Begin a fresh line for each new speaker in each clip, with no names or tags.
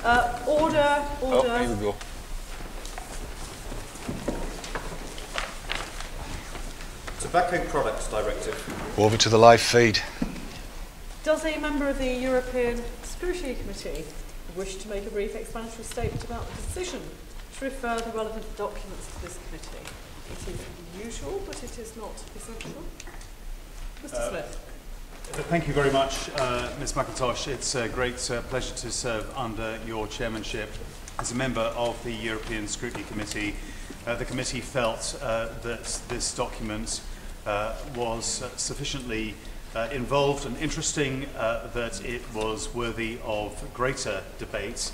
Order.
Oh, here we go.
Tobacco Products Directive.
Over to the live feed.
Does a member of the European Scrutiny Committee wish to make a brief explanatory statement about the decision to refer the relevant documents to this committee? It is usual, but it is not essential. Mr. Smith.
Thank you very much, Ms McIntosh. It's a great pleasure to serve under your chairmanship. As a member of the European Scrutiny Committee, the committee felt that this document was sufficiently involved and interesting that it was worthy of greater debate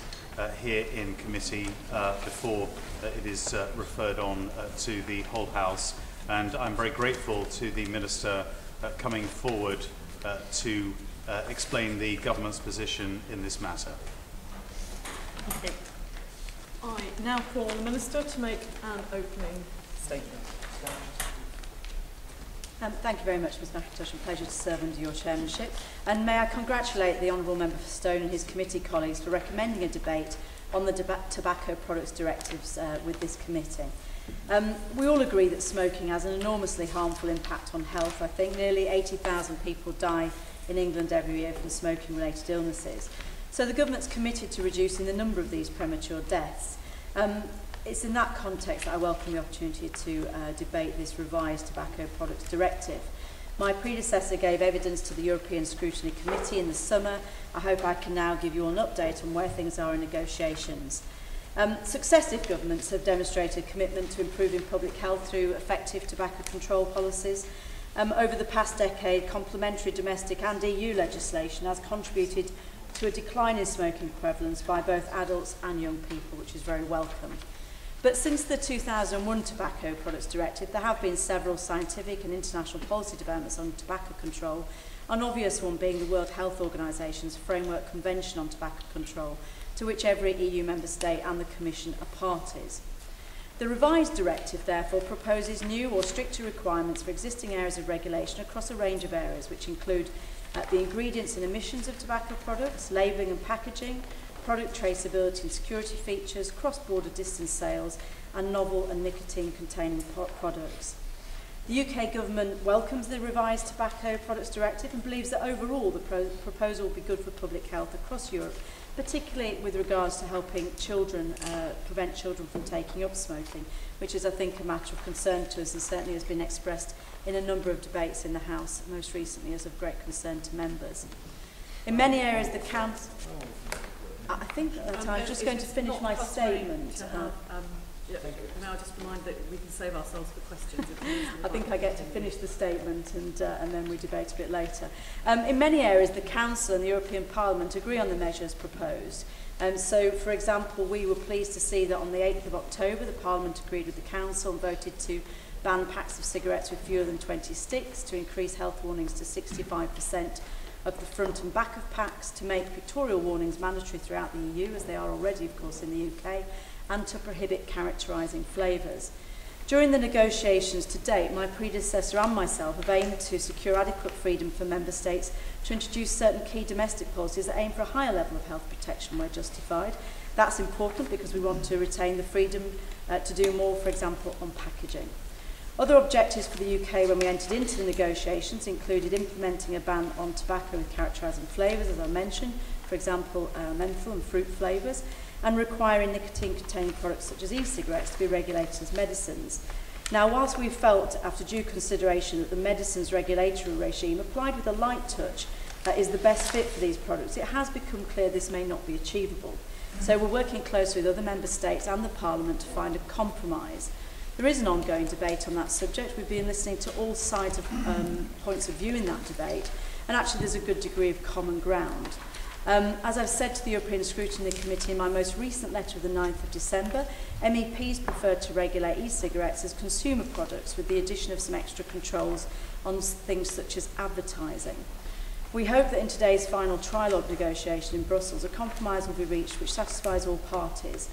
here in committee before it is referred on to the whole House. And I'm very grateful to the Minister coming forward to explain the government's position in this matter.
Okay. I now call on the Minister to make an opening statement.
Thank you very much, Ms McIntosh. A pleasure to serve under your chairmanship. And may I congratulate the Honourable Member for Stone and his committee colleagues for recommending a debate on the tobacco products directives with this committee. We all agree that smoking has an enormously harmful impact on health. I think nearly 80,000 people die in England every year from smoking-related illnesses. So the government's committed to reducing the number of these premature deaths. It's in that context that I welcome the opportunity to debate this revised tobacco products directive. My predecessor gave evidence to the European Scrutiny Committee in the summer. I hope I can now give you all an update on where things are in negotiations. Successive governments have demonstrated a commitment to improving public health through effective tobacco control policies. Over the past decade, complementary domestic and EU legislation has contributed to a decline in smoking prevalence by both adults and young people, which is very welcome. But since the 2001 Tobacco Products Directive, there have been several scientific and international policy developments on tobacco control, an obvious one being the World Health Organisation's Framework Convention on Tobacco Control, to which every EU member state and the Commission are parties. The revised directive, therefore, proposes new or stricter requirements for existing areas of regulation across a range of areas, which include the ingredients and emissions of tobacco products, labelling and packaging, product traceability and security features, cross-border distance sales, and novel and nicotine-containing products. The UK government welcomes the revised Tobacco Products Directive and believes that overall the proposal will be good for public health across Europe, particularly with regards to helping children, prevent children from taking up smoking, which is, I think, a matter of concern to us and certainly has been expressed in a number of debates in the House, most recently as of great concern to members. In many areas, the Council... I think that I'm just going to finish my statement.
Now I just remind that we can save ourselves for questions.
I think I get to finish the statement and then we debate a bit later. In many areas, the Council and the European Parliament agree on the measures proposed. So, for example, we were pleased to see that on the 8th of October, the Parliament agreed with the Council and voted to ban packs of cigarettes with fewer than 20 sticks, to increase health warnings to 65% of the front and back of packs, to make pictorial warnings mandatory throughout the EU, as they are already, of course, in the UK, and to prohibit characterising flavours. During the negotiations to date, my predecessor and myself have aimed to secure adequate freedom for member states to introduce certain key domestic policies that aim for a higher level of health protection where justified. That's important because we want to retain the freedom to do more, for example, on packaging. Other objectives for the UK when we entered into the negotiations included implementing a ban on tobacco with characterising flavours, as I mentioned, for example, menthol and fruit flavours, and requiring nicotine-containing products such as e-cigarettes to be regulated as medicines. Now, whilst we felt, after due consideration, that the medicines regulatory regime applied with a light touch is the best fit for these products, it has become clear this may not be achievable. So we're working closely with other member states and the Parliament to find a compromise. There is an ongoing debate on that subject. We've been listening to all sides of points of view in that debate, and actually there's a good degree of common ground. As I've said to the European Scrutiny Committee in my most recent letter of the 9th of December, MEPs preferred to regulate e-cigarettes as consumer products with the addition of some extra controls on things such as advertising. We hope that in today's final trilogue negotiation in Brussels, a compromise will be reached which satisfies all parties.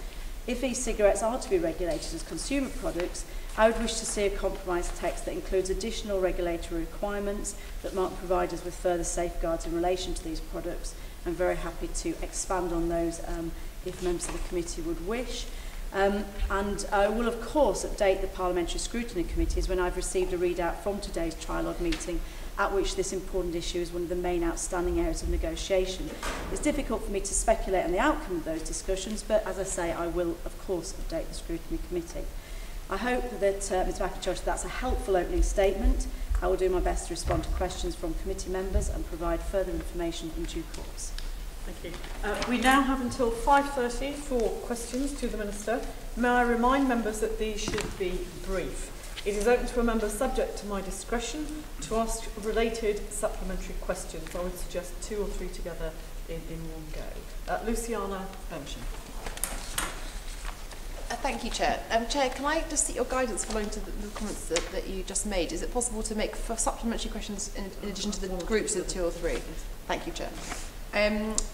If e-cigarettes are to be regulated as consumer products, I would wish to see a compromise text that includes additional regulatory requirements that might provide us with further safeguards in relation to these products, I'm very happy to expand on those if members of the committee would wish. And I will of course update the Parliamentary Scrutiny Committees when I've received a readout from today's trilogue meeting, at which this important issue is one of the main outstanding areas of negotiation. It's difficult for me to speculate on the outcome of those discussions, but as I say, I will of course update the Scrutiny Committee. I hope that, Ms McIntosh, that's a helpful opening statement. I will do my best to respond to questions from committee members and provide further information in due course.
Thank you. We now have until 5:30 for questions to the Minister. May I remind members that these should be brief. It is open to a member subject to my discretion to ask related supplementary questions. I would suggest 2 or 3 together in one go. Luciana Benson.
Thank you, Chair. Chair, can I just seek your guidance following to the comments that you just made? Is it possible to make supplementary questions in addition to the groups of 2 or 3? Thank you, Chair.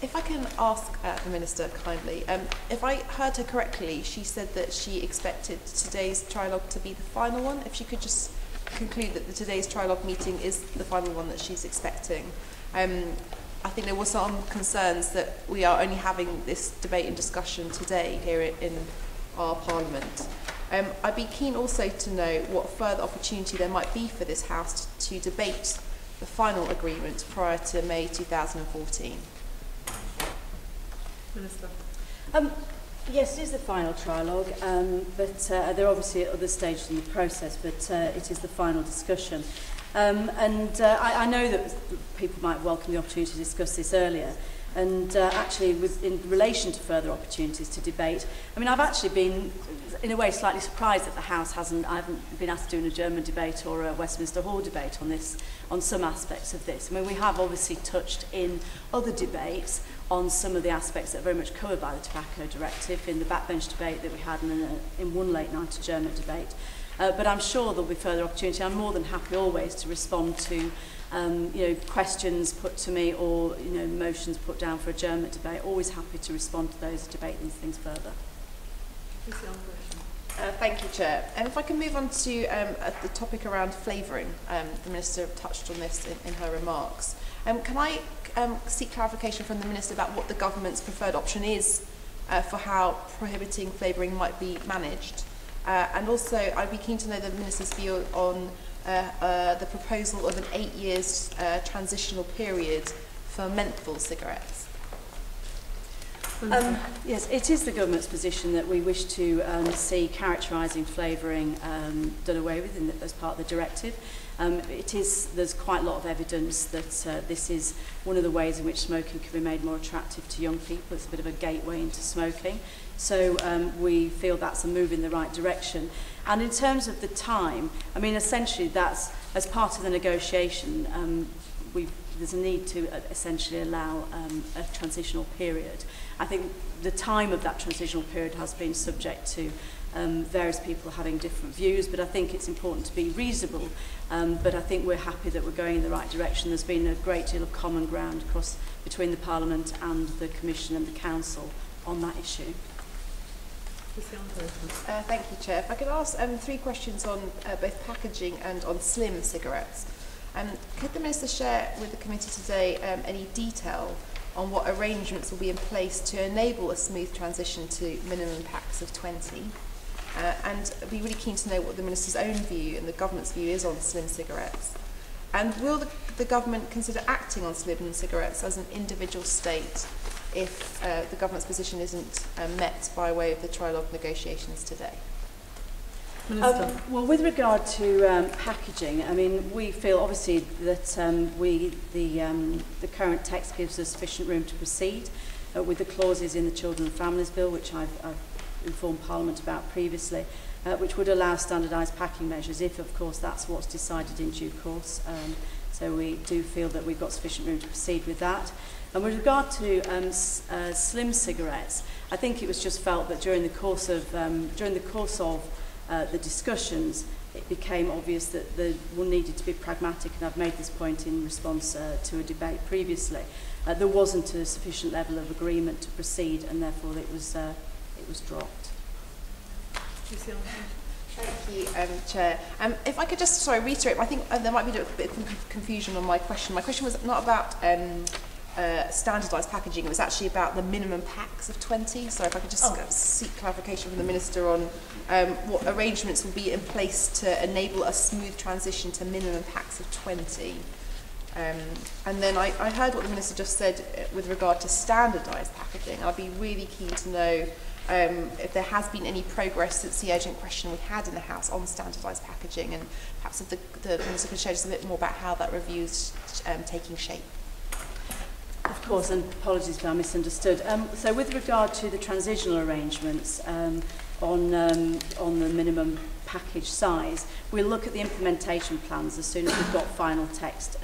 If I can ask the Minister kindly, if I heard her correctly, she said that she expected today's trilogue to be the final one. If she could just conclude that today's trilogue meeting is the final one that she's expecting. I think there were some concerns that we are only having this debate and discussion today here in our Parliament. I'd be keen also to know what further opportunity there might be for this House to debate the final agreement prior to May 2014.
Minister.
Yes, it is the final trilogue, but there are obviously other stages in the process, but it is the final discussion. I know that people might welcome the opportunity to discuss this earlier. And actually, in relation to further opportunities to debate, I mean, I've actually been, in a way, slightly surprised that the House I haven't been asked to do a German debate or a Westminster Hall debate on this, on some aspects of this. I mean, we have obviously touched in other debates on some of the aspects that are very much covered by the Tobacco Directive in the backbench debate that we had in one late night German debate. But I'm sure there'll be further opportunity. I'm more than happy always to respond to questions put to me or motions put down for a German debate. Always happy to respond to those, debate these things further.
Thank you, Chair. And if I can move on to the topic around flavouring, the Minister touched on this in her remarks. Can I seek clarification from the Minister about what the government's preferred option is for how prohibiting flavouring might be managed? And also, I'd be keen to know the Minister's view on the proposal of an 8 years transitional period for menthol cigarettes.
Yes, it is the government's position that we wish to see characterising flavouring done away with as part of the directive. There's quite a lot of evidence that this is one of the ways in which smoking can be made more attractive to young people. It's a bit of a gateway into smoking. So we feel that's a move in the right direction. And in terms of the time, I mean, essentially that's, as part of the negotiation, there's a need to essentially allow a transitional period. I think the time of that transitional period has been subject to various people having different views, but I think it's important to be reasonable. But I think we're happy that we're going in the right direction. There's been a great deal of common ground between the Parliament and the Commission and the Council on that issue.
Thank you, Chair. If I could ask 3 questions on both packaging and on slim cigarettes. Could the Minister share with the committee today any detail on what arrangements will be in place to enable a smooth transition to minimum packs of 20? And I'd be really keen to know what the Minister's own view and the government's view is on slim cigarettes. And will the government consider acting on slim cigarettes as an individual state if the government's position isn't met by way of the trilogue negotiations today?
Well, with regard to packaging, I mean, we feel obviously that the current text gives us sufficient room to proceed with the clauses in the Children and Families Bill, which I've informed Parliament about previously, which would allow standardised packing measures if, of course, that's what's decided in due course. So we do feel that we've got sufficient room to proceed with that. And with regard to slim cigarettes, I think it was just felt that during the course of the discussions, it became obvious that one needed to be pragmatic, and I've made this point in response to a debate previously. There wasn't a sufficient level of agreement to proceed, and therefore it was dropped.
Thank you, Chair. If I could just, reiterate, I think there might be a bit of confusion on my question. My question was not about standardised packaging, it was actually about the minimum packs of 20. So if I could just seek clarification from the Minister on what arrangements will be in place to enable a smooth transition to minimum packs of 20. And then I heard what the Minister just said with regard to standardised packaging. I'd be really keen to know if there has been any progress since the urgent question we had in the House on standardised packaging, and perhaps if the Minister could share just a bit more about how that review is taking shape.
Of course, and apologies if I misunderstood. So with regard to the transitional arrangements on the minimum package size, we'll look at the implementation plans as soon as we've got final text,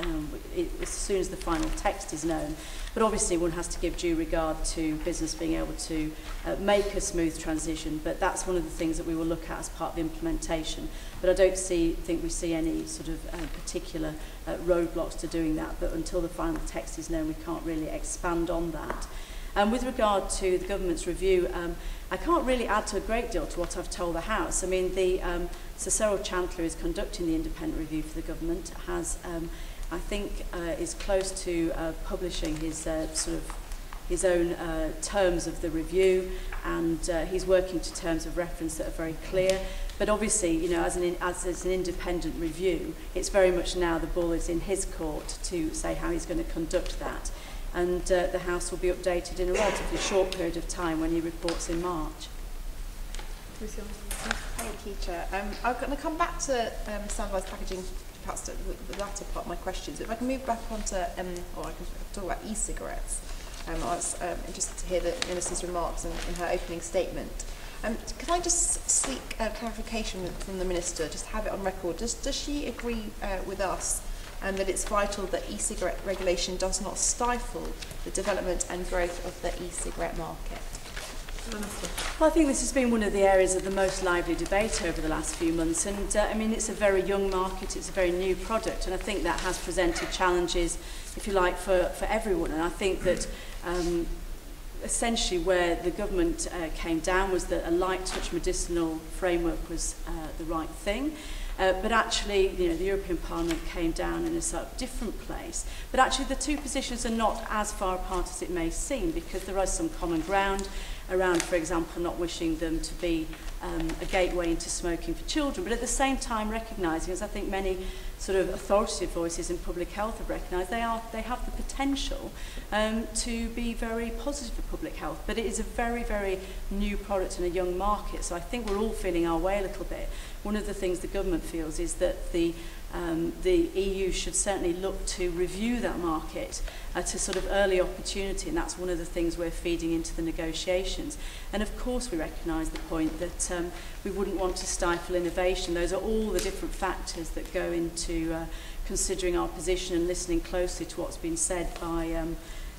as soon as the final text is known. But obviously one has to give due regard to business being able to make a smooth transition, but that's one of the things that we will look at as part of the implementation. But I don't think we see any sort of particular roadblocks to doing that, but until the final text is known we can't really expand on that. With regard to the government's review, I can't really add to a great deal to what I've told the House. I mean, Sir Cyril Chandler is conducting the independent review for the government, has, I think, is close to publishing his his own terms of the review, and he's working to terms of reference that are very clear. But obviously, you know, as an independent review, it's very much now the ball is in his court to say how he's going to conduct that. And the House will be updated in a relatively short period of time when he reports in March.
Thank you, Chair. I'm going to come back to standardised packaging, perhaps the latter part of my questions. If I can move back onto, or I can talk about e-cigarettes. I was interested to hear the Minister's remarks in her opening statement. Can I just seek clarification from the Minister, just have it on record? Does she agree with us that it's vital that e-cigarette regulation does not stifle the development and growth of the e-cigarette market?
Well, I think this has been one of the areas of the most lively debate over the last few months, and I mean, it's a very young market, it's a very new product, and I think that has presented challenges, if you like, for everyone. And I think that essentially where the government came down was that a light touch medicinal framework was the right thing. But actually, you know, the European Parliament came down in a sort of different place. But actually, the two positions are not as far apart as it may seem, because there is some common ground around, for example, not wishing them to be a gateway into smoking for children, but at the same time recognising, as I think many sort of authoritative voices in public health have recognised, they have the potential to be very positive for public health. But it is a very, very new product in a young market, so I think we're all feeling our way a little bit. One of the things the government feels is that the EU should certainly look to review that market at a sort of early opportunity, and that's one of the things we're feeding into the negotiations. And of course we recognise the point that we wouldn't want to stifle innovation. Those are all the different factors that go into considering our position and listening closely to what's been said by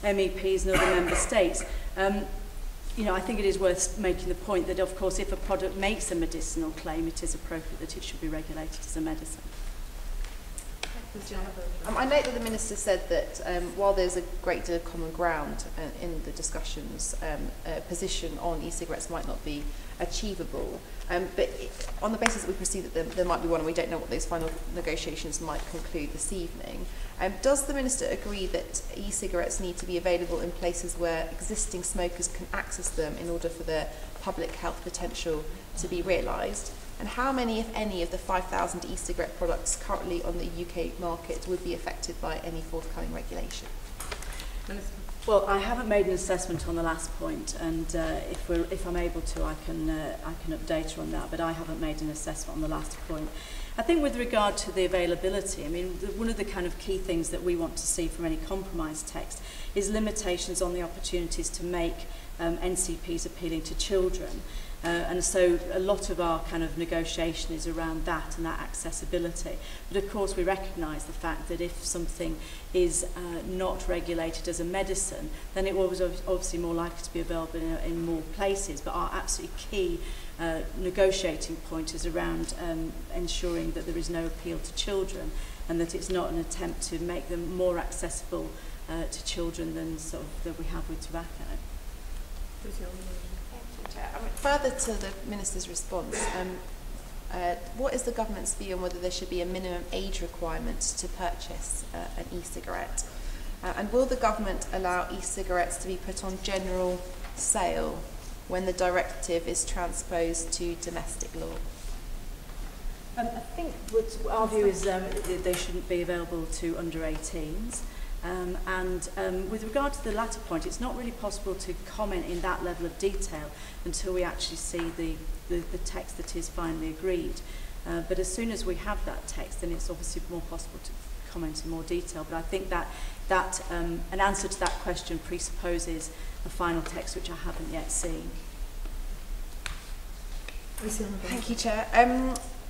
MEPs and other member states. You know, I think it is worth making the point that, of course, if a product makes a medicinal claim, it is appropriate that it should be regulated as a medicine.
I note that the Minister said that while there's a great deal of common ground in the discussions, a position on e-cigarettes might not be achievable. But on the basis that we perceive that there might be one, and we don't know what those final negotiations might conclude this evening, does the Minister agree that e-cigarettes need to be available in places where existing smokers can access them in order for their public health potential to be realised? And how many, if any, of the 5,000 e-cigarette products currently on the UK market would be affected by any forthcoming regulation?
Well, I haven't made an assessment on the last point, and if I'm able to, I can update her on that. But I haven't made an assessment on the last point. I think with regard to the availability, I mean, one of the kind of key things that we want to see from any compromise text is limitations on the opportunities to make NCPs appealing to children. And so a lot of our kind of negotiation is around that and that accessibility. But of course we recognise the fact that if something is not regulated as a medicine, then it was obviously more likely to be available in more places. But our absolutely key negotiating point is around ensuring that there is no appeal to children, and that it's not an attempt to make them more accessible to children than sort of that we have with tobacco.
Further to the Minister's response, what is the government's view on whether there should be a minimum age requirement to purchase an e-cigarette? And will the government allow e-cigarettes to be put on general sale when the directive is transposed to domestic law?
I think what our view is they shouldn't be available to under 18s. With regard to the latter point, it's not really possible to comment in that level of detail until we actually see the text that is finally agreed. But as soon as we have that text, then it's obviously more possible to comment in more detail. But I think that an answer to that question presupposes a final text which I haven't yet seen.
Thank you, Chair.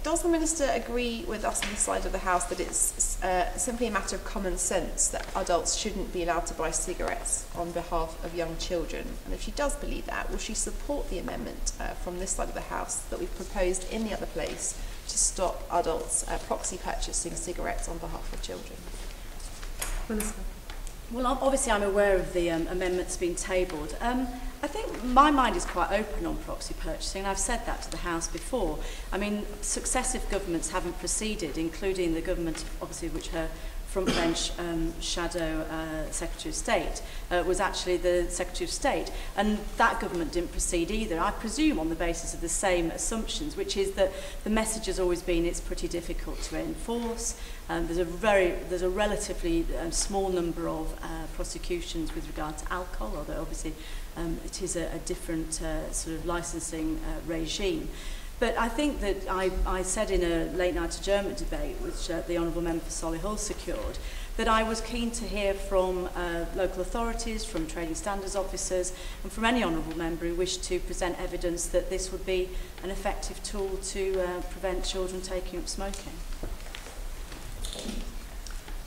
Does the Minister agree with us on the side of the House that it's simply a matter of common sense that adults shouldn't be allowed to buy cigarettes on behalf of young children? And if she does believe that, will she support the amendment from this side of the House that we've proposed in the other place to stop adults proxy purchasing cigarettes on behalf of children?
Minister.
Well, obviously I'm aware of the amendments being tabled. I think my mind is quite open on proxy purchasing, and I've said that to the House before. I mean, successive governments haven't proceeded, including the government, obviously, which her front bench shadow Secretary of State was actually the Secretary of State, and that government didn't proceed either. I presume on the basis of the same assumptions, which is that the message has always been it's pretty difficult to enforce. There's a relatively small number of prosecutions with regard to alcohol, although obviously it is a different sort of licensing regime. But I think that I said in a late night adjournment debate, which the Honourable Member for Solihull secured, that I was keen to hear from local authorities, from trading standards officers, and from any Honourable Member who wished to present evidence that this would be an effective tool to prevent children taking up smoking.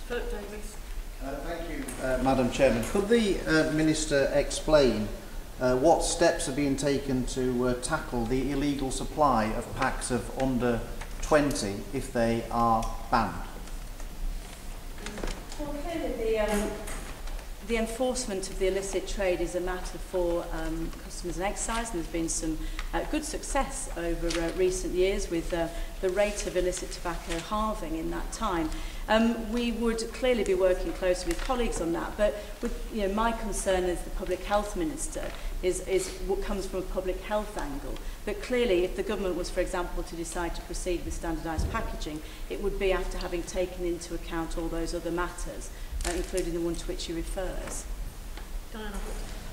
Philip Davies.
Thank you, Madam Chairman. Could the Minister explain what steps are being taken to tackle the illegal supply of packs of under 20 if they are banned?
Well, clearly the enforcement of the illicit trade is a matter for Customs and Excise, and there's been some good success over recent years with the rate of illicit tobacco halving in that time. We would clearly be working closely with colleagues on that, but with, my concern as the Public Health Minister is what comes from a public health angle. That clearly, if the government was, for example, to decide to proceed with standardised packaging, it would be after having taken into account all those other matters, including the one to which he refers.
Diana.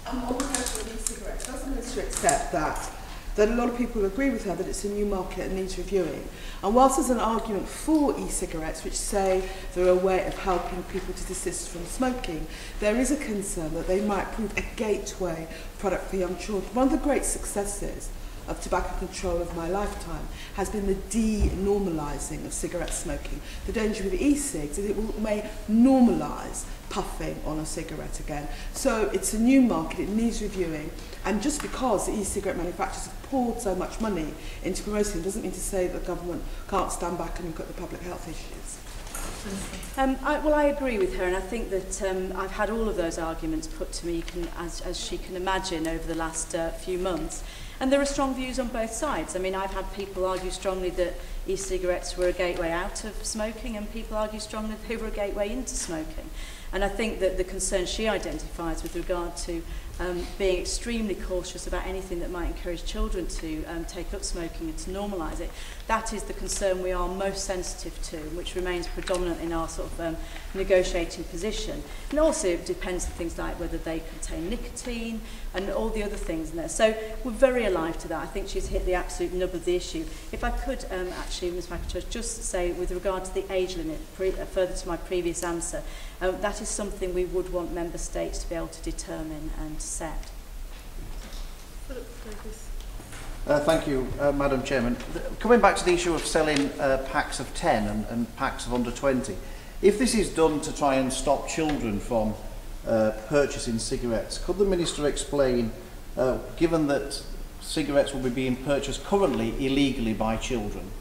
On the question of e-cigarettes, does the Minister accept that a lot of people agree with her that it's a new market and needs reviewing? And whilst there's an argument for e-cigarettes which say they're a way of helping people to desist from smoking, there is a concern that they might prove a gateway product for young children. One of the great successes of tobacco control of my lifetime has been the denormalising of cigarette smoking. The danger with e-cigs is it may normalise puffing on a cigarette again. So it's a new market, it needs reviewing, and just because the e-cigarette manufacturers have poured so much money into promoting doesn't mean to say that the government can't stand back and look at the public health issues.
I agree with her, and I think that I've had all of those arguments put to me, as she can imagine, over the last few months. And there are strong views on both sides. I mean, I've had people argue strongly that e-cigarettes were a gateway out of smoking, and people argue strongly that they were a gateway into smoking. And I think that the concern she identifies with regard to being extremely cautious about anything that might encourage children to take up smoking and to normalise it, that is the concern we are most sensitive to, which remains predominant in our sort of negotiating position. And also it depends on things like whether they contain nicotine and all the other things in there. So we're very alive to that. I think she's hit the absolute nub of the issue. If I could actually, Ms McIntosh, just say with regard to the age limit, further to my previous answer, that is something we would want member states to be able to determine and to set.
Thank you, Madam Chairman. Coming back to the issue of selling packs of 10 and packs of under 20, if this is done to try and stop children from purchasing cigarettes, could the Minister explain, given that cigarettes will be being purchased currently illegally by children,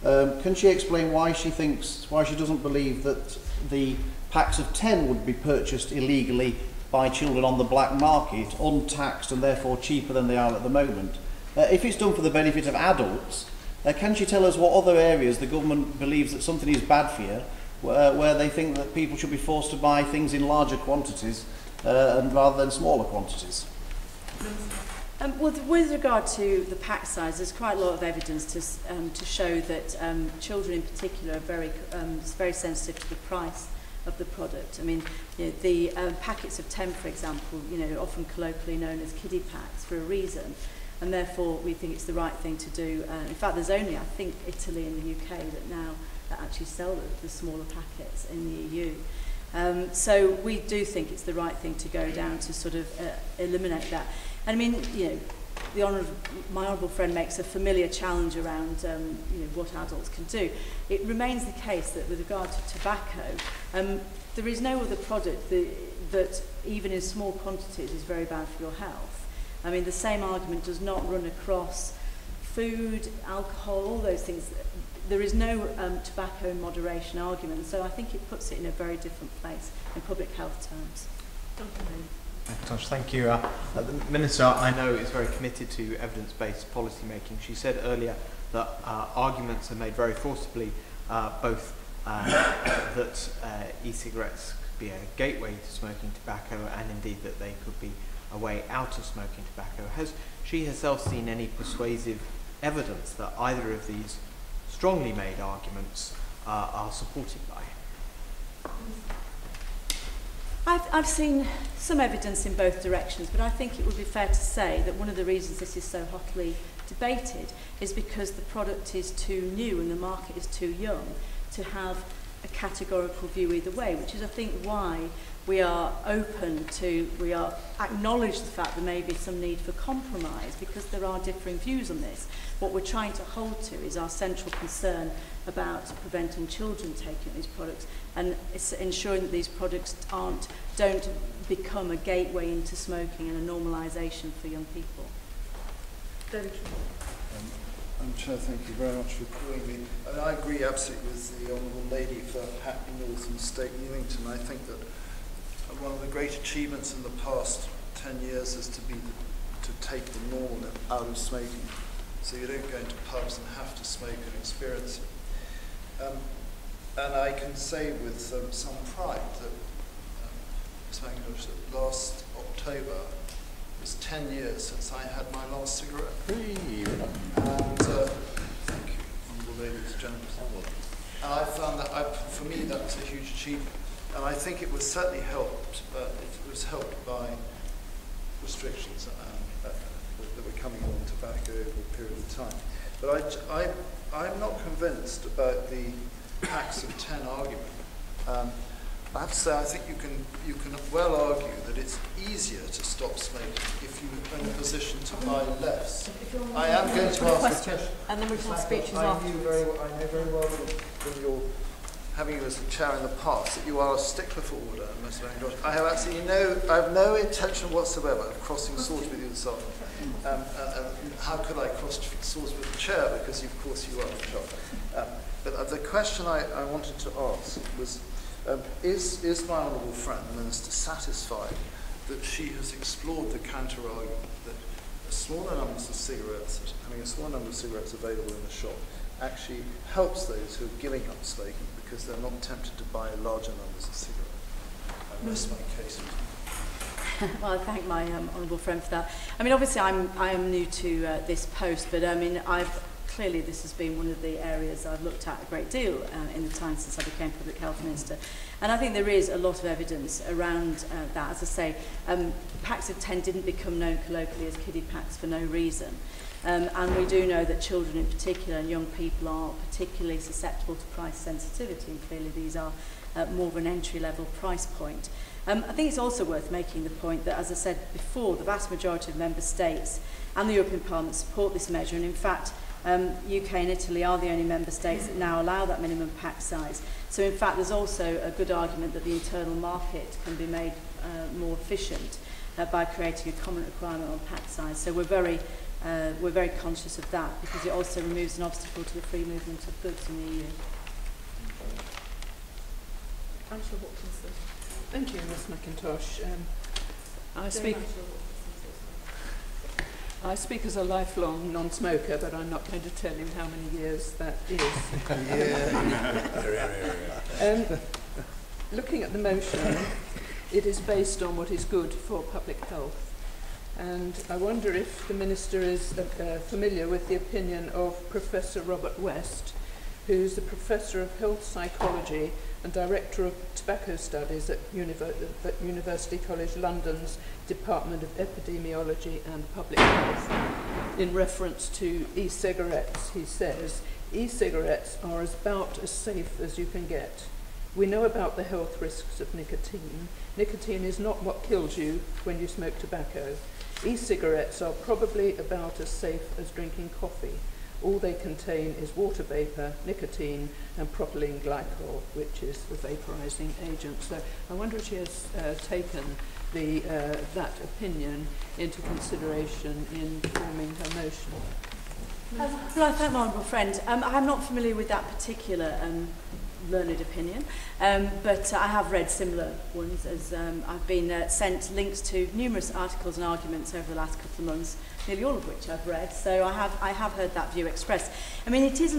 can she explain why she doesn't believe that the packs of 10 would be purchased illegally by children on the black market, untaxed and therefore cheaper than they are at the moment? If it's done for the benefit of adults, can she tell us what other areas the government believes that something is bad for you where they think that people should be forced to buy things in larger quantities and rather than smaller quantities.
Well, with regard to the pack size, there's quite a lot of evidence to show that children in particular are very sensitive to the price of the product. I mean, you know, the packets of 10, for example, you know, often colloquially known as kiddie packs for a reason, and therefore we think it's the right thing to do. In fact, there's only, I think, Italy and the UK that actually sell the smaller packets in the EU. So we do think it's the right thing to go down to sort of eliminate that. And I mean, you know, my honourable friend makes a familiar challenge around you know, what adults can do. It remains the case that with regard to tobacco, there is no other product that even in small quantities is very bad for your health. I mean, the same argument does not run across food, alcohol, all those things. There is no tobacco in moderation argument, so I think it puts it in a very different place in public health terms.
Thank you. The Minister, I know, is very committed to evidence-based policy making. She said earlier that arguments are made very forcibly, both that e-cigarettes could be a gateway to smoking tobacco and indeed that they could be a way out of smoking tobacco. Has she herself seen any persuasive evidence that either of these strongly made arguments are supported by?
I've seen some evidence in both directions, but I think it would be fair to say that one of the reasons this is so hotly debated is because the product is too new and the market is too young to have a categorical view either way, which is, I think, why we are acknowledge the fact there may be some need for compromise because there are differing views on this. What we're trying to hold to is our central concern about preventing children taking these products and ensuring that these products don't become a gateway into smoking and a normalisation for young people.
Chair, thank you very much for calling me. And I agree absolutely with the Honourable Lady for Hackney North and Stoke Newington. I think that one of the great achievements in the past 10 years is to take the norm out of smoking, so you don't go into pubs and have to smoke and experience it. And I can say with some pride that last October was 10 years since I had my last cigarette. And thank you, Honourable Ladies and Gentlemen. And I found that, for me, that was a huge achievement. And I think it was certainly helped. It was helped by restrictions that were coming on tobacco over a period of time. But I'm not convinced about the packs of 10 argument. I have to say, I think you can well argue that it's easier to stop smoking if you're in a position to buy less. I am going to ask a question,
and then we can have speeches
I know
afterwards.
very well when you're having you as a chair in the past that you are a stickler for order, Mr. McIntosh. I have absolutely no intention whatsoever of crossing swords with you this afternoon. How could I cross swords with the chair? Because of course you are the chair. But the question I wanted to ask was, is my honourable friend, the Minister, satisfied that she has explored the counter-argument that having a small number of cigarettes available in the shop actually helps those who are giving up smoking because they're not tempted to buy larger numbers of cigarettes? I rest my case.
Well, I thank my honourable friend for that. I mean, obviously, I am new to this post, but I mean, clearly this has been one of the areas I've looked at a great deal in the time since I became Public Health Minister. And I think there is a lot of evidence around that. As I say, packs of 10 didn't become known colloquially as kiddie packs for no reason. And we do know that children in particular and young people are particularly susceptible to price sensitivity, and clearly these are more of an entry-level price point. I think it's also worth making the point that, as I said before, the vast majority of member states and the European Parliament support this measure, and in fact UK and Italy are the only member states that now allow that minimum pack size. So in fact there's also a good argument that the internal market can be made more efficient by creating a common requirement on pack size. So we're very conscious of that because it also removes an obstacle to the free movement of goods in the EU.
Councillor Watkinson. Thank you, Ms McIntosh.
I speak as a lifelong non-smoker, but I'm not going to tell him how many years that is. Looking at the motion, it is based on what is good for public health. And I wonder if the Minister is familiar with the opinion of Professor Robert West, who's a Professor of Health Psychology and Director of Tobacco Studies at University College London's Department of Epidemiology and Public Health. In reference to e-cigarettes, he says, e-cigarettes are about as safe as you can get. We know about the health risks of nicotine. Nicotine is not what kills you when you smoke tobacco. E-cigarettes are probably about as safe as drinking coffee. All they contain is water vapour, nicotine and propylene glycol, which is a vaporising agent. So I wonder if she has taken that opinion into consideration in forming her motion.
Well, I thank my honourable friend. I'm not familiar with that particular learned opinion, but I have read similar ones as I've been sent links to numerous articles and arguments over the last couple of months, nearly all of which I've read, so I have heard that view expressed. I mean, it is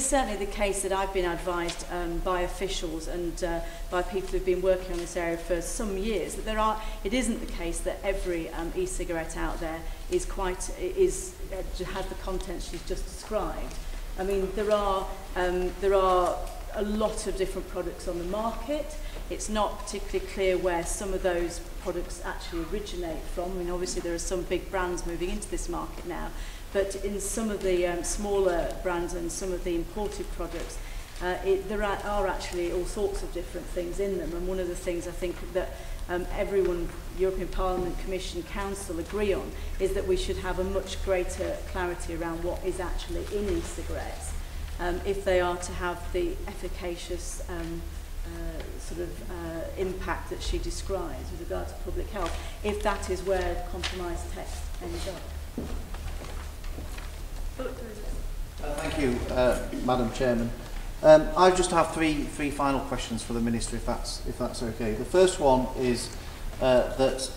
certainly the case that I've been advised by officials and by people who've been working on this area for some years that it isn't the case that every e-cigarette out there has the contents she's just described. I mean, there are a lot of different products on the market. It's not particularly clear where some of those products actually originate from. I mean, obviously there are some big brands moving into this market now, but in some of the smaller brands and some of the imported products, there are actually all sorts of different things in them. And one of the things I think that everyone, European Parliament, Commission, Council agree on is that we should have a much greater clarity around what is actually in e-cigarettes if they are to have the efficacious impact that she describes with regard to public health, if that is where compromise text ends up.
Thank you, Madam Chairman. I just have three final questions for the Minister, if that's okay. The first one is has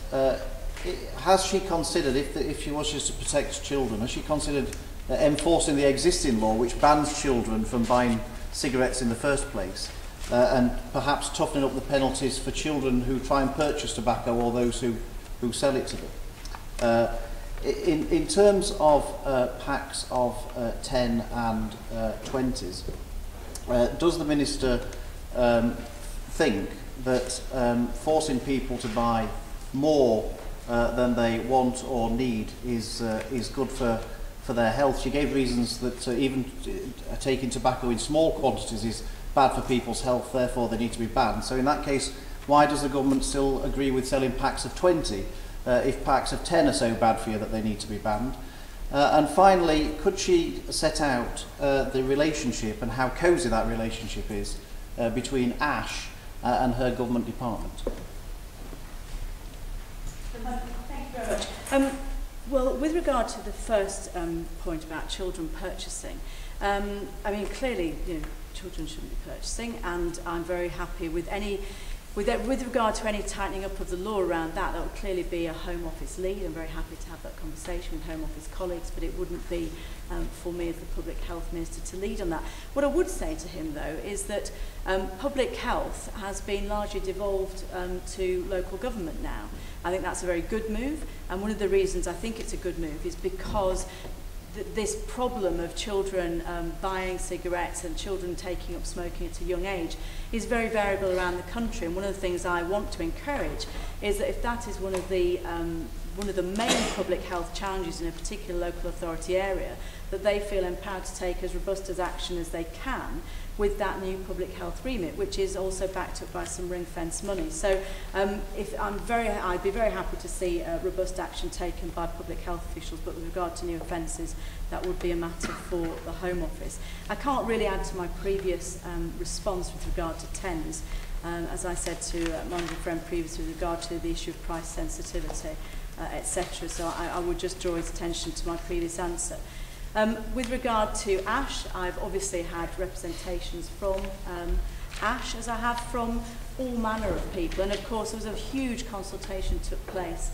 she considered, if she wishes to protect children, has she considered enforcing the existing law which bans children from buying cigarettes in the first place, and perhaps toughening up the penalties for children who try and purchase tobacco or those who sell it to them? In terms of packs of 10 and 20s, does the Minister think that forcing people to buy more than they want or need is good for their health? She gave reasons that even taking tobacco in small quantities is bad for people's health, therefore they need to be banned. So in that case, why does the government still agree with selling packs of 20 if packs of 10 are so bad for you that they need to be banned? And finally, could she set out the relationship and how cosy that relationship is between Ash and her government department?
Thank you very much. Well, with regard to the first point about children purchasing, I mean, clearly, children shouldn't be purchasing, and I'm very happy with with regard to any tightening up of the law around that. That would clearly be a Home Office lead. I'm very happy to have that conversation with Home Office colleagues, but it wouldn't be for me as the Public Health Minister to lead on that. What I would say to him, though, is that public health has been largely devolved to local government now. I think that's a very good move, and one of the reasons I think it's a good move is because this problem of children buying cigarettes and children taking up smoking at a young age is very variable around the country. And one of the things I want to encourage is that if that is one of the main public health challenges in a particular local authority area, that they feel empowered to take as robust as action as they can with that new public health remit, which is also backed up by some ring-fence money. So I'd be very happy to see robust action taken by public health officials, but with regard to new offences, that would be a matter for the Home Office. I can't really add to my previous response with regard to TENS, as I said to my friend previously with regard to the issue of price sensitivity, etc. So I would just draw his attention to my previous answer. With regard to Ash, I've obviously had representations from Ash, as I have from all manner of people. And of course, there was a huge consultation took place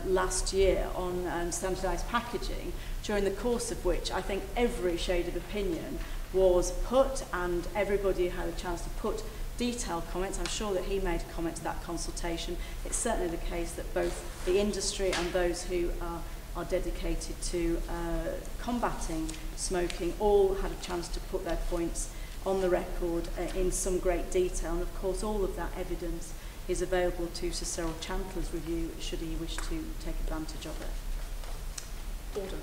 last year on standardised packaging, during the course of which I think every shade of opinion was put, and everybody had a chance to put detailed comments. I'm sure that he made a comment to that consultation. It's certainly the case that both the industry and those who are dedicated to combating smoking all had a chance to put their points on the record in some great detail, and of course all of that evidence is available to Sir Cyril Chandler's review should he wish to take advantage of it.
Order.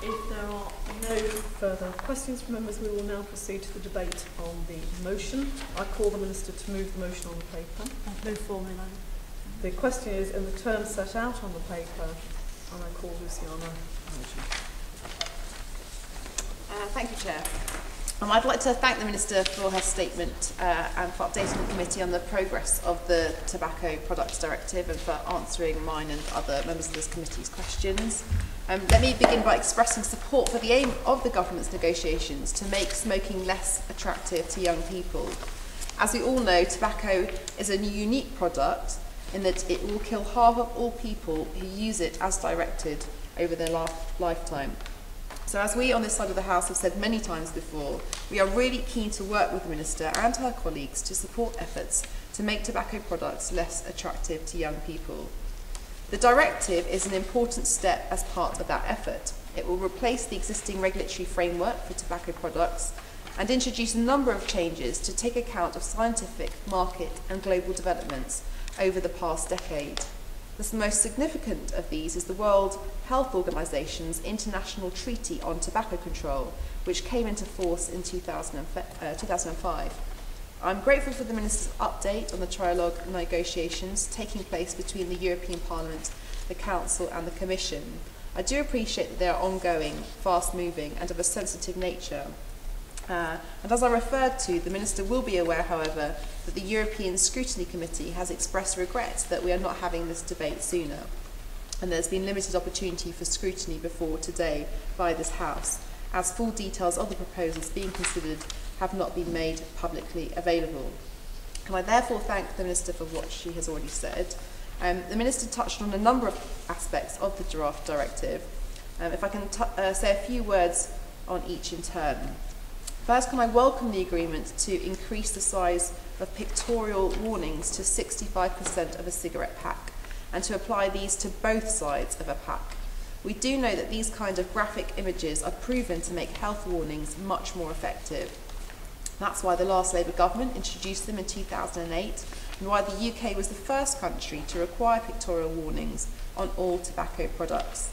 If there are no further questions from members, we will now proceed to the debate on the motion. I call the Minister to move the motion on the paper.
No formula.
The question is in the terms set out on the paper, and I call Luciana motion.
Thank you, Chair. I'd like to thank the Minister for her statement and for updating the committee on the progress of the Tobacco Products Directive and for answering mine and other members of this committee's questions. Let me begin by expressing support for the aim of the government's negotiations to make smoking less attractive to young people. As we all know, tobacco is a unique product in that it will kill half of all people who use it as directed over their lifetime. So as we on this side of the House have said many times before, we are really keen to work with the Minister and her colleagues to support efforts to make tobacco products less attractive to young people. The directive is an important step as part of that effort. It will replace the existing regulatory framework for tobacco products and introduce a number of changes to take account of scientific, market and global developments over the past decade. The most significant of these is the World Health Organization's International Treaty on Tobacco Control, which came into force in 2005. I'm grateful for the Minister's update on the trilogue negotiations taking place between the European Parliament, the Council and the Commission. I do appreciate that they are ongoing, fast-moving and of a sensitive nature. And as I referred to, the Minister will be aware, however, that the European Scrutiny Committee has expressed regret that we are not having this debate sooner. And there's been limited opportunity for scrutiny before today by this House, as full details of the proposals being considered have not been made publicly available. And I therefore thank the Minister for what she has already said. The Minister touched on a number of aspects of the draft directive. If I can say a few words on each in turn. First, can I welcome the agreement to increase the size of pictorial warnings to 65% of a cigarette pack and to apply these to both sides of a pack. We do know that these kind of graphic images are proven to make health warnings much more effective. That's why the last Labour government introduced them in 2008 and why the UK was the first country to require pictorial warnings on all tobacco products.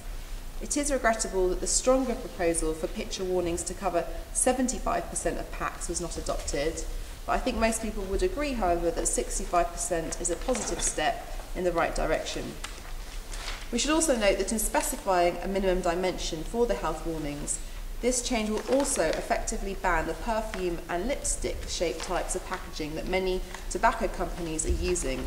It is regrettable that the stronger proposal for picture warnings to cover 75% of packs was not adopted, but I think most people would agree, however, that 65% is a positive step in the right direction. We should also note that in specifying a minimum dimension for the health warnings, this change will also effectively ban the perfume and lipstick-shaped types of packaging that many tobacco companies are using.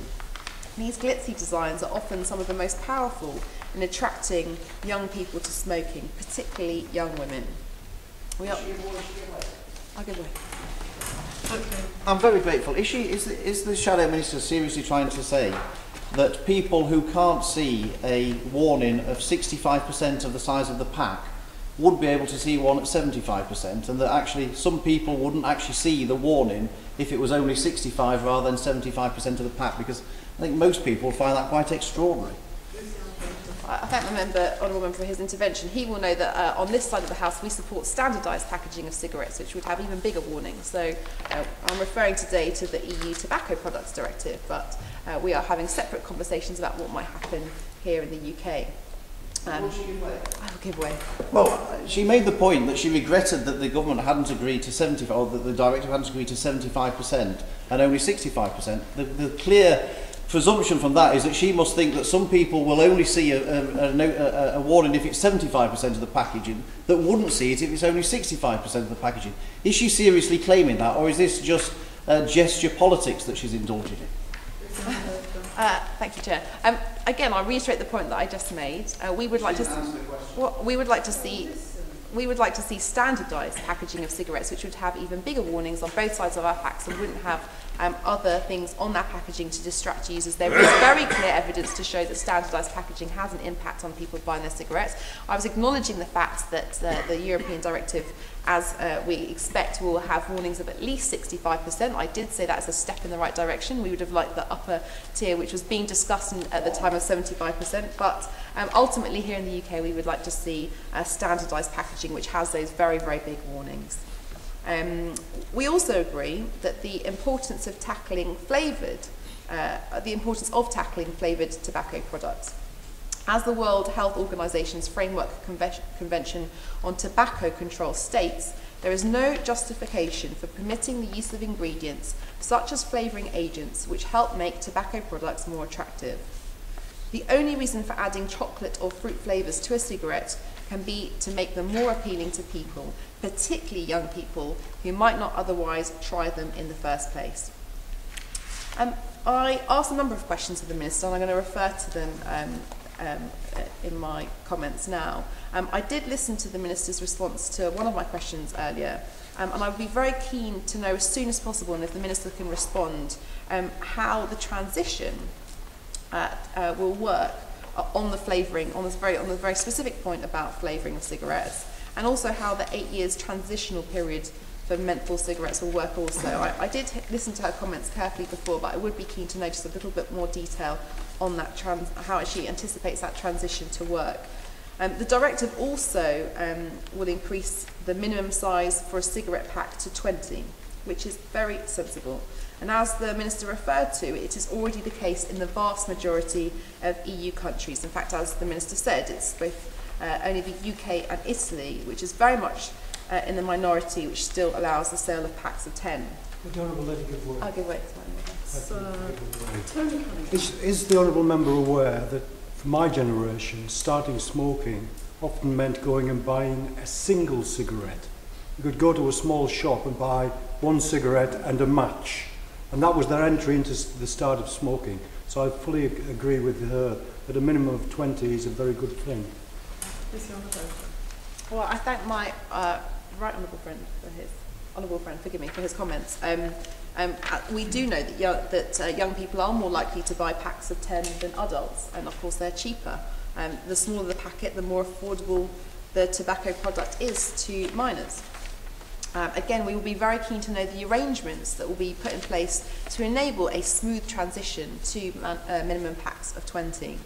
These glitzy designs are often some of the most powerful in attracting young people to smoking, particularly young women. I'll give way.
I'm very grateful. Is the Shadow Minister seriously trying to say that people who can't see a warning of 65% of the size of the pack would be able to see one at 75%, and that actually some people wouldn't actually see the warning if it was only 65 rather than 75% of the pack? Because I think most people find that quite extraordinary.
I thank the honourable member for his intervention. He will know that on this side of the House we support standardised packaging of cigarettes, which would have even bigger warnings. So I'm referring today to the EU Tobacco Products Directive, but we are having separate conversations about what might happen here in the UK. I will give way.
Well, she made the point that she regretted that the government hadn't agreed to 75%, or that the directive hadn't agreed to 75% and only 65%. The clear presumption from that is that she must think that some people will only see a warning if it's 75% of the packaging, that wouldn't see it if it's only 65% of the packaging. Is she seriously claiming that, or is this just gesture politics that she's indulging in?
Thank you, Chair. Again, I'll reiterate the point that I just made. We would like to see. we would like to see standardised packaging of cigarettes, which would have even bigger warnings on both sides of our packs and wouldn't have other things on that packaging to distract users. There is very clear evidence to show that standardised packaging has an impact on people buying their cigarettes. I was acknowledging the fact that the European directive, as we expect, will have warnings of at least 65%. I did say that as a step in the right direction. We would have liked the upper tier, which was being discussed at the time of 75%, but ultimately here in the UK we would like to see standardised packaging which has those very, very big warnings. We also agree that the importance of tackling flavoured tobacco products. As the World Health Organization's Framework Convention on Tobacco Control states, there is no justification for permitting the use of ingredients such as flavouring agents which help make tobacco products more attractive. The only reason for adding chocolate or fruit flavours to a cigarette can be to make them more appealing to people, particularly young people who might not otherwise try them in the first place. I asked a number of questions of the Minister, and I'm going to refer to them in my comments now. I did listen to the Minister's response to one of my questions earlier, and I would be very keen to know as soon as possible, and if the Minister can respond, how the transition will work on the flavouring, on the very specific point about flavouring of cigarettes, and also how the 8 years transitional period for menthol cigarettes will work also. I did listen to her comments carefully before, but I would be keen to know just a little bit more detail on that how she anticipates that transition to work. The directive also will increase the minimum size for a cigarette pack to 20, which is very sensible. And as the Minister referred to, it is already the case in the vast majority of EU countries. In fact, as the Minister said, it's both only the UK and Italy, which is very much in the minority, which still allows the sale of packs of 10.
Would the Honourable Lady give way?
I'll give way to my
Is the Honourable Member aware that for my generation, starting smoking often meant going and buying a single cigarette? You could go to a small shop and buy one cigarette and a match, and that was their entry into the start of smoking. So I fully agree with her that a minimum of 20 is a very good thing.
Well, I thank my right honourable friend, for his comments. We do know that young people are more likely to buy packs of 10 than adults, and of course they're cheaper. The smaller the packet, the more affordable the tobacco product is to minors. Again, we will be very keen to know the arrangements that will be put in place to enable a smooth transition to minimum packs of 20.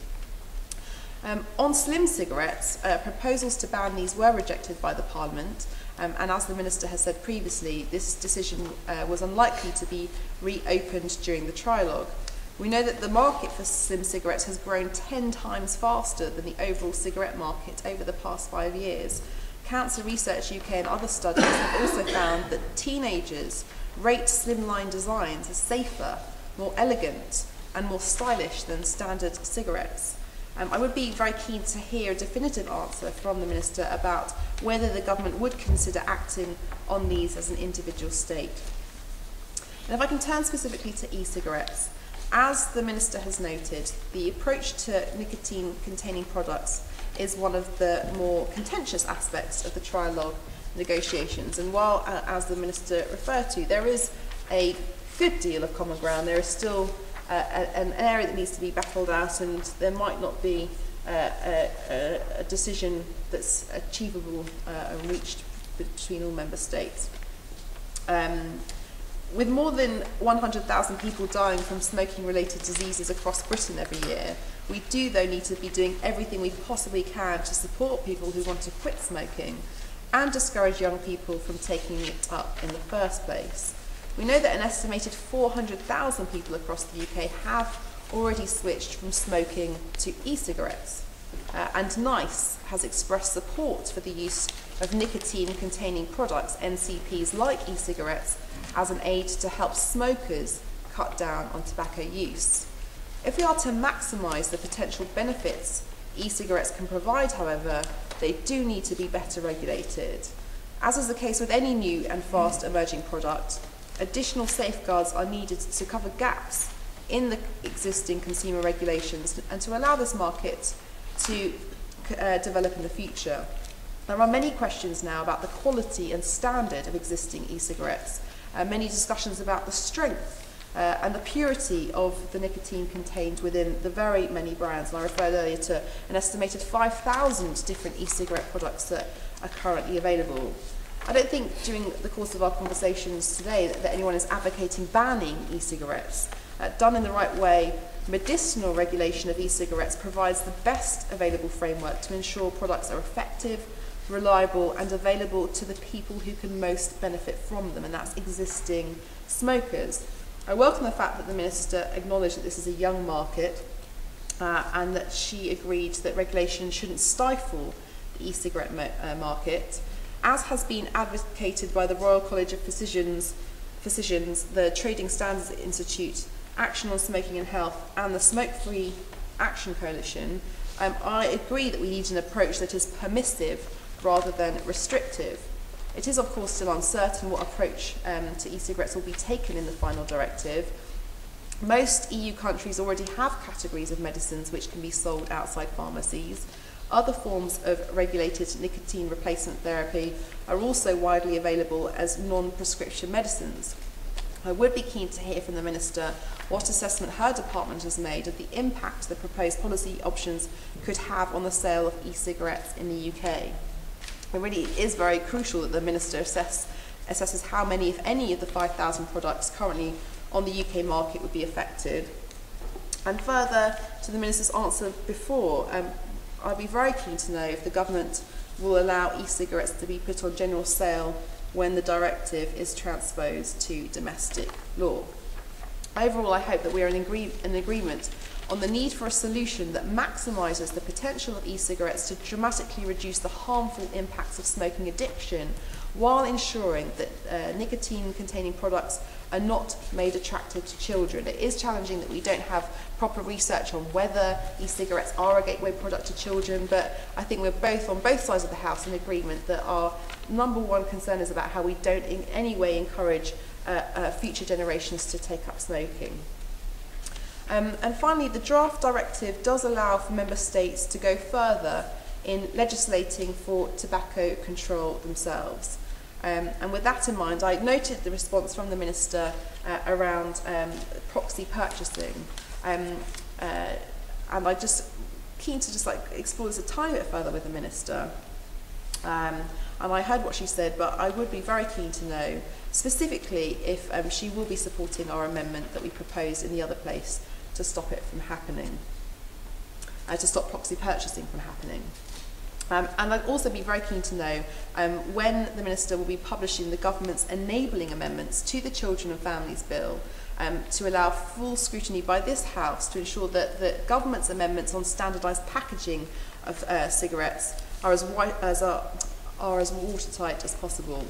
On slim cigarettes, proposals to ban these were rejected by the Parliament, and as the Minister has said previously, this decision was unlikely to be reopened during the trilogue. We know that the market for slim cigarettes has grown 10 times faster than the overall cigarette market over the past 5 years. Cancer Research UK and other studies have also found that teenagers rate slimline designs as safer, more elegant, and more stylish than standard cigarettes. I would be very keen to hear a definitive answer from the Minister about whether the government would consider acting on these as an individual state. And if I can turn specifically to e-cigarettes, as the Minister has noted, the approach to nicotine-containing products is one of the more contentious aspects of the trilogue negotiations. And while, as the Minister referred to, there is a good deal of common ground, there is still an area that needs to be battled out, and there might not be a decision that's achievable and reached between all member states. With more than 100,000 people dying from smoking-related diseases across Britain every year, we do, though, need to be doing everything we possibly can to support people who want to quit smoking and discourage young people from taking it up in the first place. We know that an estimated 400,000 people across the UK have already switched from smoking to e-cigarettes, and NICE has expressed support for the use of nicotine-containing products, NCPs, like e-cigarettes, as an aid to help smokers cut down on tobacco use. If we are to maximise the potential benefits e-cigarettes can provide, however, they do need to be better regulated. As is the case with any new and fast emerging product, additional safeguards are needed to cover gaps in the existing consumer regulations and to allow this market to develop in the future. There are many questions now about the quality and standard of existing e-cigarettes, many discussions about the strength and the purity of the nicotine contained within the very many brands. And I referred earlier to an estimated 5,000 different e-cigarette products that are currently available. I don't think during the course of our conversations today that anyone is advocating banning e-cigarettes. Done in the right way, medicinal regulation of e-cigarettes provides the best available framework to ensure products are effective, reliable and available to the people who can most benefit from them, and that's existing smokers. I welcome the fact that the Minister acknowledged that this is a young market and that she agreed that regulation shouldn't stifle the e-cigarette market, as has been advocated by the Royal College of Physicians, the Trading Standards Institute, Action on Smoking and Health and the Smoke Free Action Coalition. I agree that we need an approach that is permissive rather than restrictive. It is of course still uncertain what approach to e-cigarettes will be taken in the final directive. Most EU countries already have categories of medicines which can be sold outside pharmacies. Other forms of regulated nicotine replacement therapy are also widely available as non-prescription medicines. I would be keen to hear from the Minister what assessment her department has made of the impact the proposed policy options could have on the sale of e-cigarettes in the UK. It really is very crucial that the Minister assesses how many, if any, of the 5,000 products currently on the UK market would be affected. And further to the Minister's answer before, I'd be very keen to know if the government will allow e-cigarettes to be put on general sale when the directive is transposed to domestic law. Overall, I hope that we are in agreement on the need for a solution that maximises the potential of e-cigarettes to dramatically reduce the harmful impacts of smoking addiction while ensuring that nicotine-containing products are not made attractive to children. It is challenging that we don't have proper research on whether e-cigarettes are a gateway product to children, but I think we're both on both sides of the House in agreement that our number one concern is about how we don't in any way encourage future generations to take up smoking. And finally, the draft directive does allow for member states to go further in legislating for tobacco control themselves. And with that in mind, I noted the response from the Minister around proxy purchasing. And I'm just keen to just explore this a tiny bit further with the Minister. And I heard what she said, but I would be very keen to know specifically if she will be supporting our amendment that we proposed in the other place to stop it from happening, to stop proxy purchasing from happening. And I'd also be very keen to know when the Minister will be publishing the government's enabling amendments to the Children and Families Bill to allow full scrutiny by this House to ensure that the government's amendments on standardised packaging of cigarettes are as watertight as possible.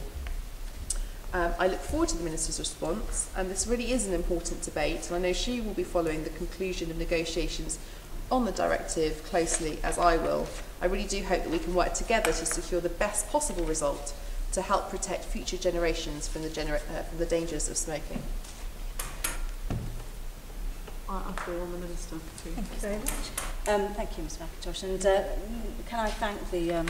I look forward to the Minister's response, and this really is an important debate, and I know she will be following the conclusion of negotiations on the directive closely, as I will. I really do hope that we can work together to secure the best possible result to help protect future generations from the dangers of smoking.
I call on the Minister.
Thank you very much. Thank you, Ms McIntosh. And can I thank the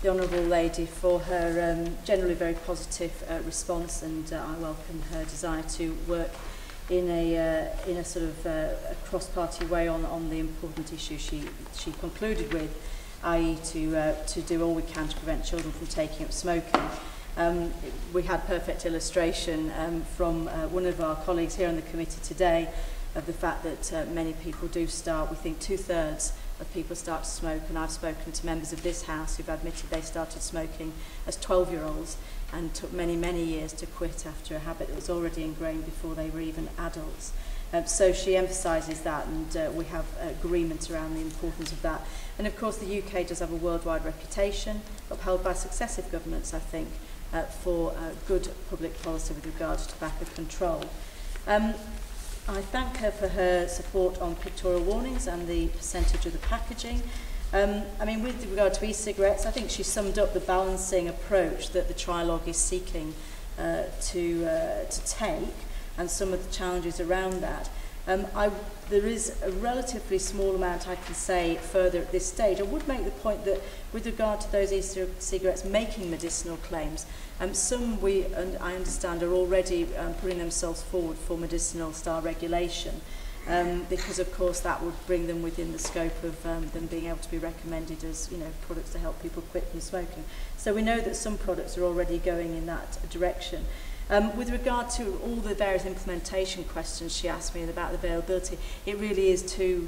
Honourable Lady for her generally very positive response, and I welcome her desire to work in a sort of a cross-party way on the important issue she concluded with, i.e. to do all we can to prevent children from taking up smoking. We had perfect illustration from one of our colleagues here on the committee today of the fact that many people do start. We think 2/3 of people start to smoke, and I've spoken to members of this House who've admitted they started smoking as 12-year-olds and took many, many years to quit after a habit that was already ingrained before they were even adults. So she emphasises that, and we have agreement around the importance of that. And of course the UK does have a worldwide reputation, upheld by successive governments, I think, for good public policy with regard to tobacco control. I thank her for her support on pictorial warnings and the percentage of the packaging. I mean, with regard to e-cigarettes, I think she summed up the balancing approach that the trilogue is seeking to take, and some of the challenges around that. There is a relatively small amount I can say further at this stage. I would make the point that with regard to those e-cigarettes making medicinal claims, some I understand are already putting themselves forward for medicinal style regulation, because of course that would bring them within the scope of them being able to be recommended as products to help people quit from smoking. So we know that some products are already going in that direction. With regard to all the various implementation questions she asked me about the availability, it really is too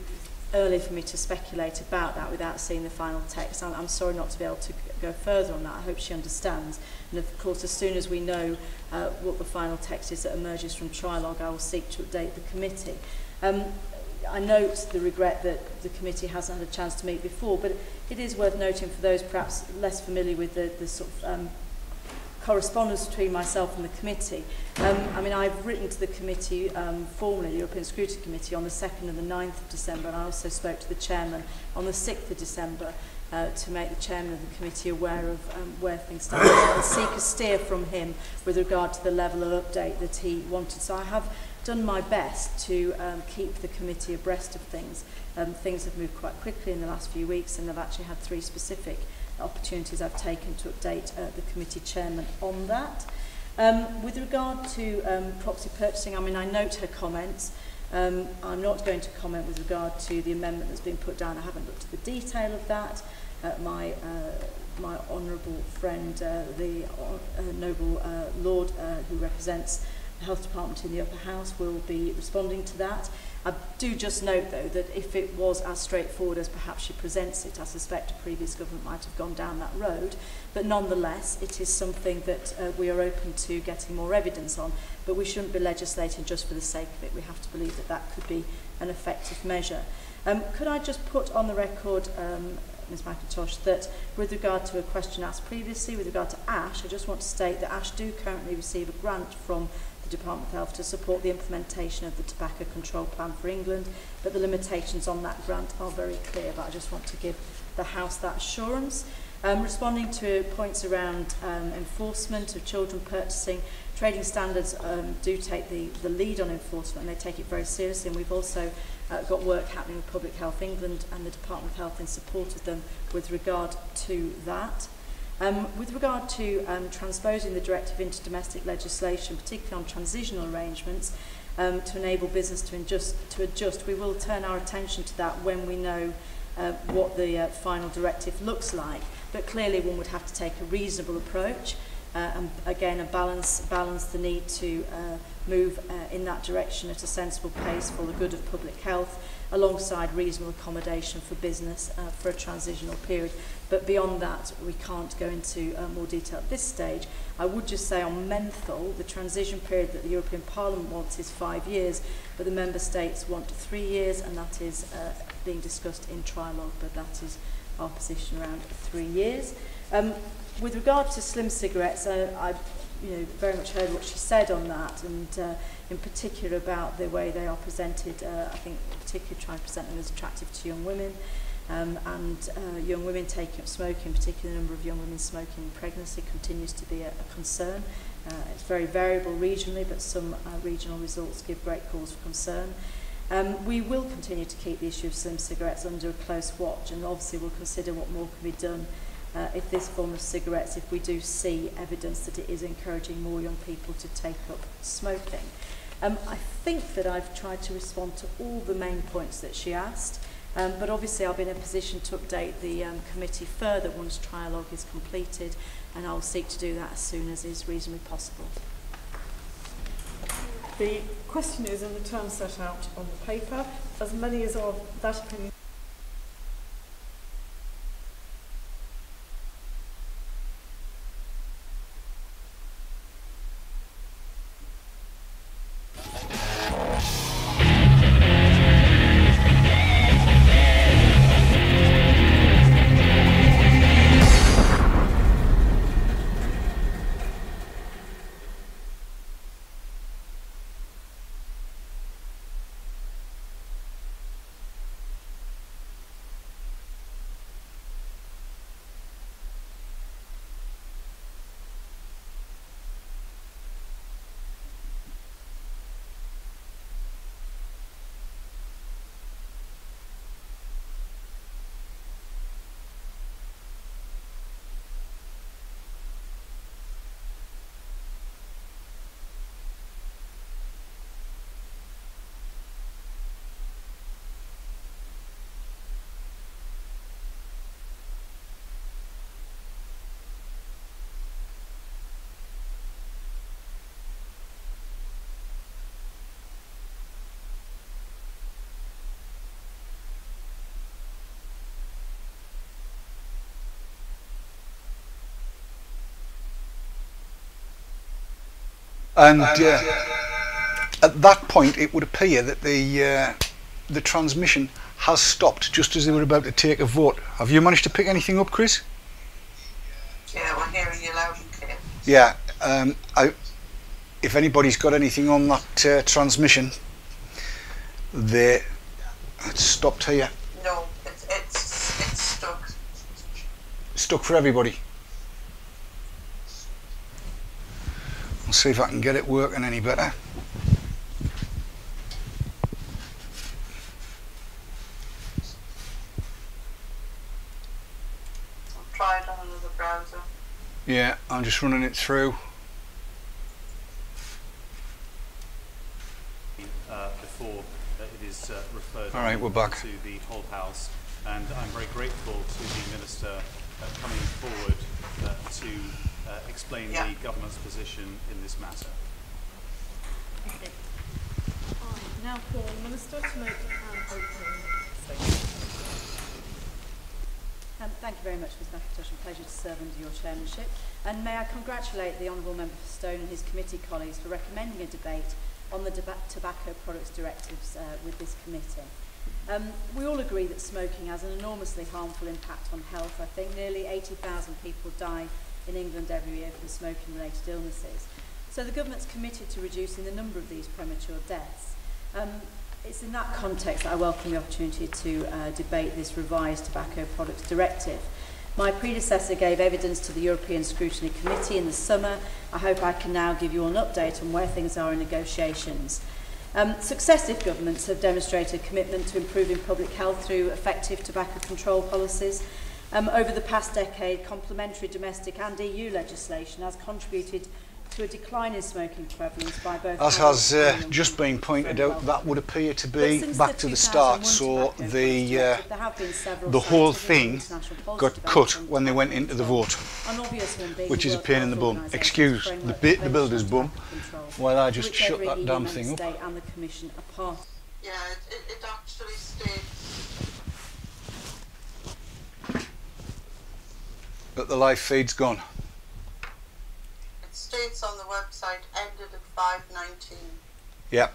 early for me to speculate about that without seeing the final text. I'm sorry not to be able to go further on that. I hope she understands. And of course, as soon as we know what the final text is that emerges from trilogue, I will seek to update the committee. I note the regret that the committee hasn't had a chance to meet before, but it is worth noting for those perhaps less familiar with the sort of correspondence between myself and the committee. I mean, I've written to the committee formally, the European Scrutiny Committee, on the 2nd and the 9th of December, and I also spoke to the chairman on the 6th of December to make the chairman of the committee aware of where things stand and seek a steer from him with regard to the level of update that he wanted. So I have done my best to keep the committee abreast of things. Things have moved quite quickly in the last few weeks, and I've actually had 3 specific opportunities I've taken to update the committee chairman on that. With regard to proxy purchasing, I mean, I note her comments. I'm not going to comment with regard to the amendment that's been put down. I haven't looked at the detail of that. My honourable friend, the noble Lord who represents the Health Department in the Upper House, will be responding to that. I do just note, though, that if it was as straightforward as perhaps she presents it, I suspect a previous government might have gone down that road. But nonetheless, it is something that we are open to getting more evidence on. But we shouldn't be legislating just for the sake of it. We have to believe that that could be an effective measure. Could I just put on the record, Ms McIntosh, that with regard to a question asked previously, with regard to ASH, I just want to state that ASH do currently receive a grant from Department of Health to support the implementation of the Tobacco Control Plan for England, but the limitations on that grant are very clear, but I just want to give the House that assurance. Responding to points around enforcement of children purchasing, trading standards do take the lead on enforcement, and they take it very seriously, and we've also got work happening with Public Health England and the Department of Health in support of them with regard to that. With regard to transposing the directive into domestic legislation, particularly on transitional arrangements, to enable business to adjust, we will turn our attention to that when we know what the final directive looks like. But clearly one would have to take a reasonable approach and again balance the need to move in that direction at a sensible pace for the good of public health, alongside reasonable accommodation for business for a transitional period. But beyond that, we can't go into more detail at this stage. I would just say on menthol, the transition period that the European Parliament wants is 5 years, but the Member States want 3 years, and that is being discussed in trilogue, but that is our position around 3 years. With regard to slim cigarettes, I very much heard what she said on that, and in particular about the way they are presented. I think particularly trying to present them as attractive to young women, and young women taking up smoking, particularly the number of young women smoking in pregnancy, continues to be a concern. It's very variable regionally, but some regional results give great cause for concern. We will continue to keep the issue of slim cigarettes under a close watch, and obviously we'll consider what more can be done if this form of cigarettes, if we do see evidence that it is encouraging more young people to take up smoking. I think that I've tried to respond to all the main points that she asked, but obviously I'll be in a position to update the committee further once trialogue is completed, and I'll seek to do that as soon as is reasonably possible.
The question is in the terms set out on the paper. As many as are that opinion
And at that point, it would appear that the transmission has stopped just as they were about to take a vote. Have you managed to pick anything up, Chris?
Yeah, we're hearing you loud and clear.
Yeah. If anybody's got anything on that transmission, it's stopped here.
No, it's stuck.
Stuck for everybody. I'll see if I can get it working any better.
I'll try it on another browser.
Yeah, I'm just running it through.
Before it is referred
All right, we're back.
to the whole House, and I'm very grateful to the Minister coming forward to explain the government's position in this matter.
Okay. I now call the Minister to make an opening statement.
Thank you very much, Ms McIntosh, and pleasure to serve under your chairmanship. And may I congratulate the Honourable Member for Stone and his committee colleagues for recommending a debate on the tobacco products directives with this committee. We all agree that smoking has an enormously harmful impact on health. I think nearly 80,000 people die in England every year from smoking-related illnesses. So the government's committed to reducing the number of these premature deaths. It's in that context that I welcome the opportunity to debate this revised tobacco products directive. My predecessor gave evidence to the European Scrutiny Committee in the summer. I hope I can now give you an update on where things are in negotiations. Successive governments have demonstrated a commitment to improving public health through effective tobacco control policies. Over the past decade, complementary domestic and EU legislation has contributed to a decline in smoking prevalence by both...
As has just been pointed out, that would appear to be back to the start, so the whole thing got cut when they went into the vote, which is a pain in the bum. Excuse the builder's bum, while I just shut that damn thing up.
Yeah, it actually states
that the live feed's gone.
It states on the website ended at 5:19.
Yeah.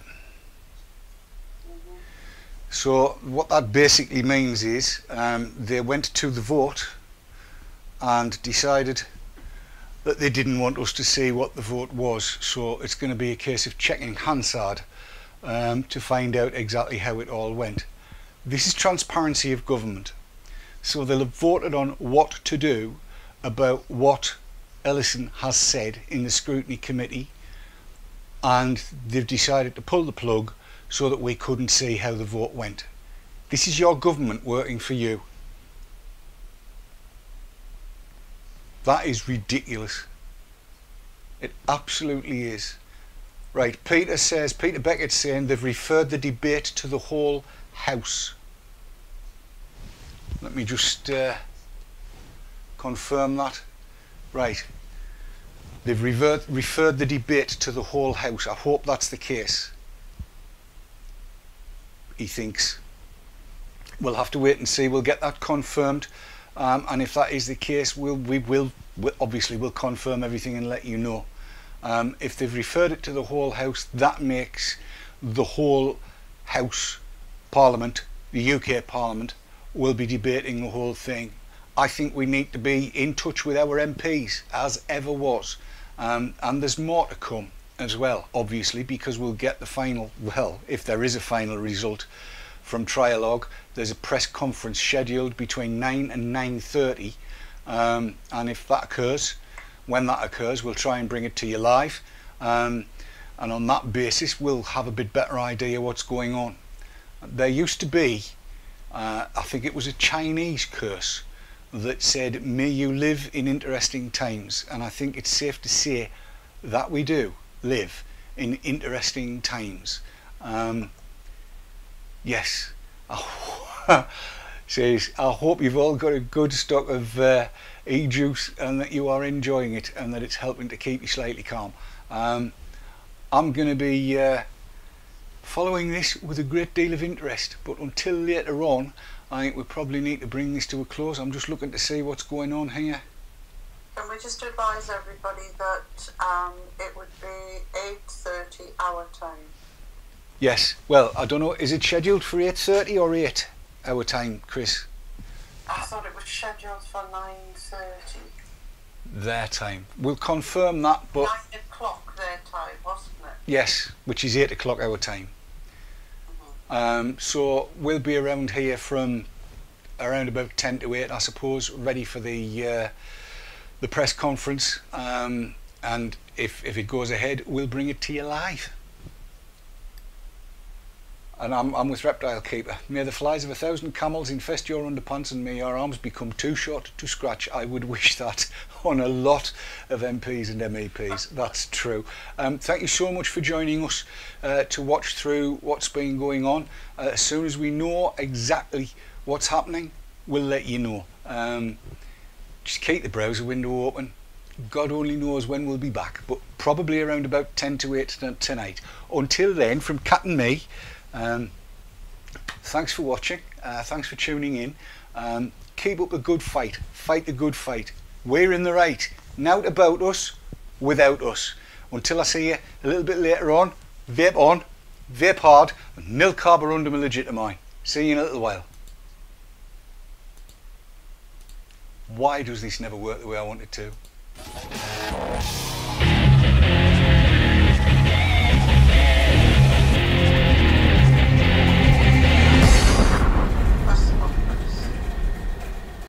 So what that basically means is they went to the vote and decided that they didn't want us to see what the vote was. So it's going to be a case of checking Hansard to find out exactly how it all went. This is transparency of government. So they'll have voted on what to do about what Ellison has said in the Scrutiny Committee, and they've decided to pull the plug so that we couldn't see how the vote went. This is your government working for you. That is ridiculous. It absolutely is. Right, Peter Beckett's saying they've referred the debate to the whole House. Let me just confirm that. Right. They've referred the debate to the whole House. I hope that's the case. He thinks. We'll have to wait and see. We'll get that confirmed. And if that is the case, we'll obviously confirm everything and let you know. If they've referred it to the whole House, that makes the whole House, Parliament, the UK Parliament, will be debating the whole thing. I think we need to be in touch with our MPs, as ever was. And there's more to come as well, obviously, because we'll get the final, well, if there is a final result from Trialogue, there's a press conference scheduled between 9 and 9:30. And if that occurs, when that occurs, we'll try and bring it to you live. And on that basis, we'll have a bit better idea what's going on. There used to be, I think it was a Chinese curse that said, may you live in interesting times. And I think it's safe to say that we do live in interesting times. Yes. Says, I hope you've all got a good stock of e-juice and that you are enjoying it and that it's helping to keep you slightly calm. I'm going to be following this with a great deal of interest, but until later on, I think we probably need to bring this to a close. I'm just looking to see what's going on here.
Can we we just advise everybody that it would be 8:30 our time?
Yes. Well, I don't know. Is it scheduled for 8:30 or 8 our time, Chris?
I thought it was scheduled for 9:30.
Their time. We'll confirm that, but
9 o'clock their time, wasn't it?
yes, which is 8 o'clock our time. So we'll be around here from around about 10 to 8, I suppose, ready for the press conference. And if it goes ahead, we'll bring it to you live. And I'm with Reptile Keeper. May the flies of 1,000 camels infest your underpants and may your arms become too short to scratch. I would wish that on a lot of MPs and MEPs. That's true. Thank you so much for joining us to watch through what's been going on. As soon as we know exactly what's happening, we'll let you know. Just keep the browser window open. God only knows when we'll be back, but probably around about 10 to 8 tonight. Until then, from Kat and me, thanks for watching, thanks for tuning in. Keep up the good fight, fight the good fight. We're in the right, not about us, without us. Until I see you a little bit later on, vape hard, and nil carborundum legitimine. See you in a little while. Why does this never work the way I want it to?